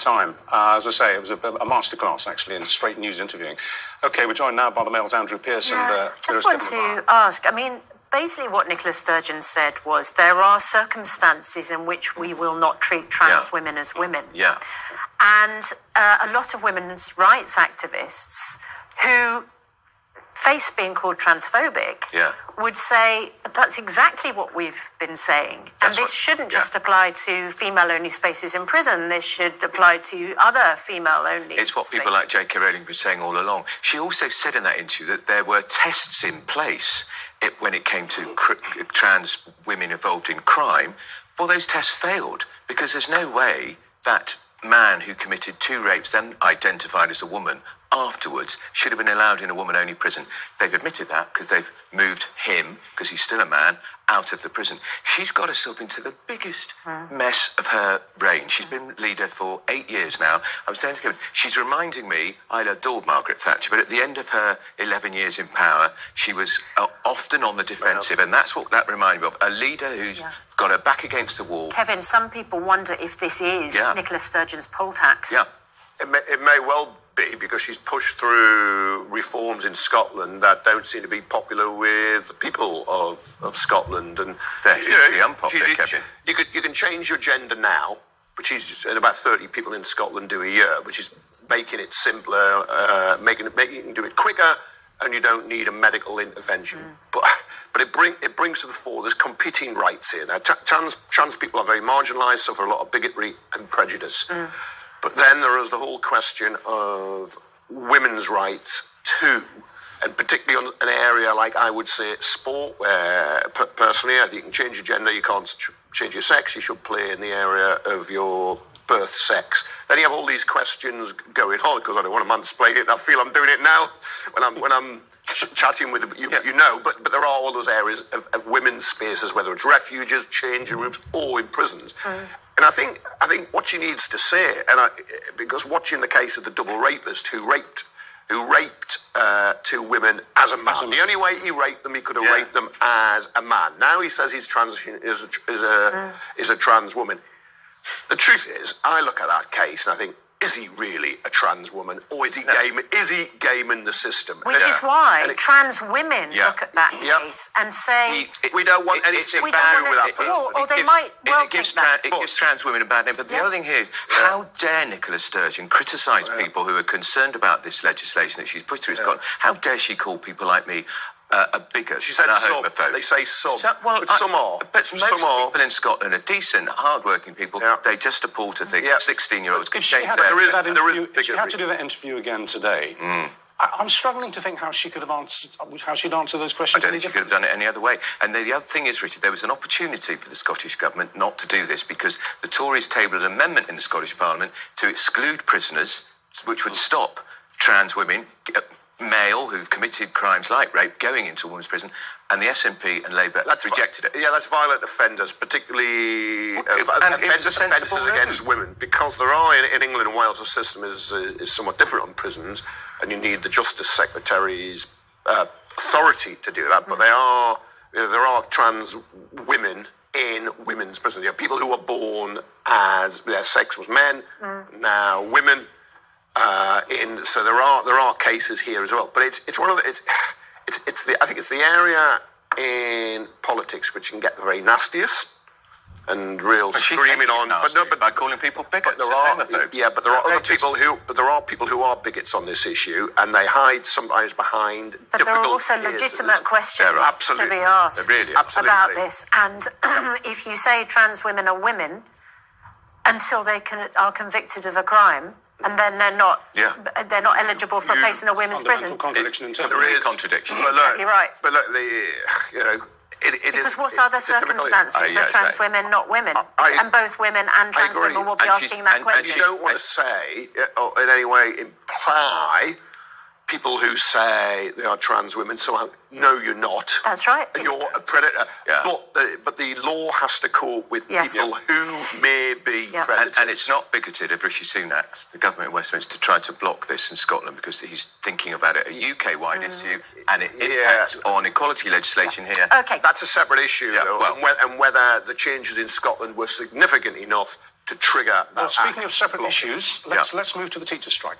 time. As I say, it was a masterclass, actually, in straight news interviewing. OK, we're joined now by the Mail's Andrew Pearce and... just want to ask, I mean, basically what Nicola Sturgeon said was there are circumstances in which we will not treat trans women as women. Yeah. And a lot of women's rights activists who face being called transphobic would say that's exactly what we've been saying. And this shouldn't just apply to female-only spaces in prison. This should apply to other female-only It's what people like J.K. Rowling were saying all along. She also said in that interview that there were tests in place when it came to trans women involved in crime. Well, those tests failed because there's no way that man who committed 2 rapes, then identified as a woman, afterwards should have been allowed in a woman-only prison. They've admitted that because they've moved him, because he's still a man, out of the prison. She's got herself into the biggest mess of her reign. She's been leader for 8 years now. I was saying to Kevin, she's reminding me, I adored Margaret Thatcher, but at the end of her 11 years in power, she was often on the defensive, and that's what that reminded me of. A leader who's got her back against the wall. Kevin, some people wonder if this is Nicola Sturgeon's poll tax. Yeah. It may well be, because she's pushed through reforms in Scotland that don't seem to be popular with the people of Scotland, and they're hugely unpopular. You can change your gender now, which is about 30 people in Scotland do a year, which is making it simpler, making you can do it quicker, and you don't need a medical intervention. But it brings to the fore there's competing rights here. Now, trans people are very marginalised, suffer a lot of bigotry and prejudice. But then there is the whole question of women's rights too, and particularly on an area like, I would say, sport, where personally I think you can change your gender, you can't change your sex, you should play in the area of your birth sex. Then you have all these questions going on, because I don't want to mansplain it, I feel I'm doing it now when I'm chatting with you, but there are all those areas of women's spaces, whether it's refuges, changing rooms, or in prisons. And I think what she needs to say, because watching the case of the double rapist who raped 2 women as a man. The only way he raped them, he could have raped them as a man. Now he says he's is a trans woman. The truth is, I look at that case and I think, is he really a trans woman, or is he gaming the system? Which is why trans women look at that case and say, we don't want anything bad with that person. Or they might well think that. It gives trans women a bad name. But the other thing here is, how dare Nicola Sturgeon criticise people who are concerned about this legislation that she's pushed through Scotland? How dare she call people like me a bigot? She said some. They say some. But some are. But most people in Scotland are decent, hard-working people. They just appall to think 16-year-olds can change If she had to do that interview again today, I'm struggling to think how she'd answer those questions. I don't think she could have done it any other way. And the other thing is, Richard, there was an opportunity for the Scottish Government not to do this, because the Tories tabled an amendment in the Scottish Parliament to exclude prisoners, which would stop trans women, male who've committed crimes like rape, going into a women's prison, and the SNP and Labour rejected it. Yeah, that's violent offenders, particularly offenders against women, because there are in England and Wales, the system is somewhat different on prisons, and you need the Justice Secretary's authority to do that. But there are trans women in women's prisons. You have people who are born as their sex was men, now women. So there are cases here as well, but it's one of the I think it's the area in politics which can get the very nastiest and real screaming on. But by calling people bigots. But there are people who are bigots on this issue, and they hide sometimes behind. But there are also legitimate questions to be asked about this. And if you say trans women are women until they are convicted of a crime, and then they're not eligible for a place in a women's prison. Contradiction in terms there is contradiction. Exactly right. But look, because what are the circumstances for trans women, not women? And both women and trans women will be asking that question. And you don't want to say, or in any way imply, people who say they are trans women somehow, no, you're not. That's right. You're a predator. But the law has to cope with people who may be predators. And it's not bigoted of Rishi Sunak, the government in Westminster, to try to block this in Scotland, because he's thinking about it a UK-wide issue, and it impacts on equality legislation here. Okay. That's a separate issue, though, and whether the changes in Scotland were significant enough to trigger that. Well, speaking of separate issues, let's move to the teacher strike.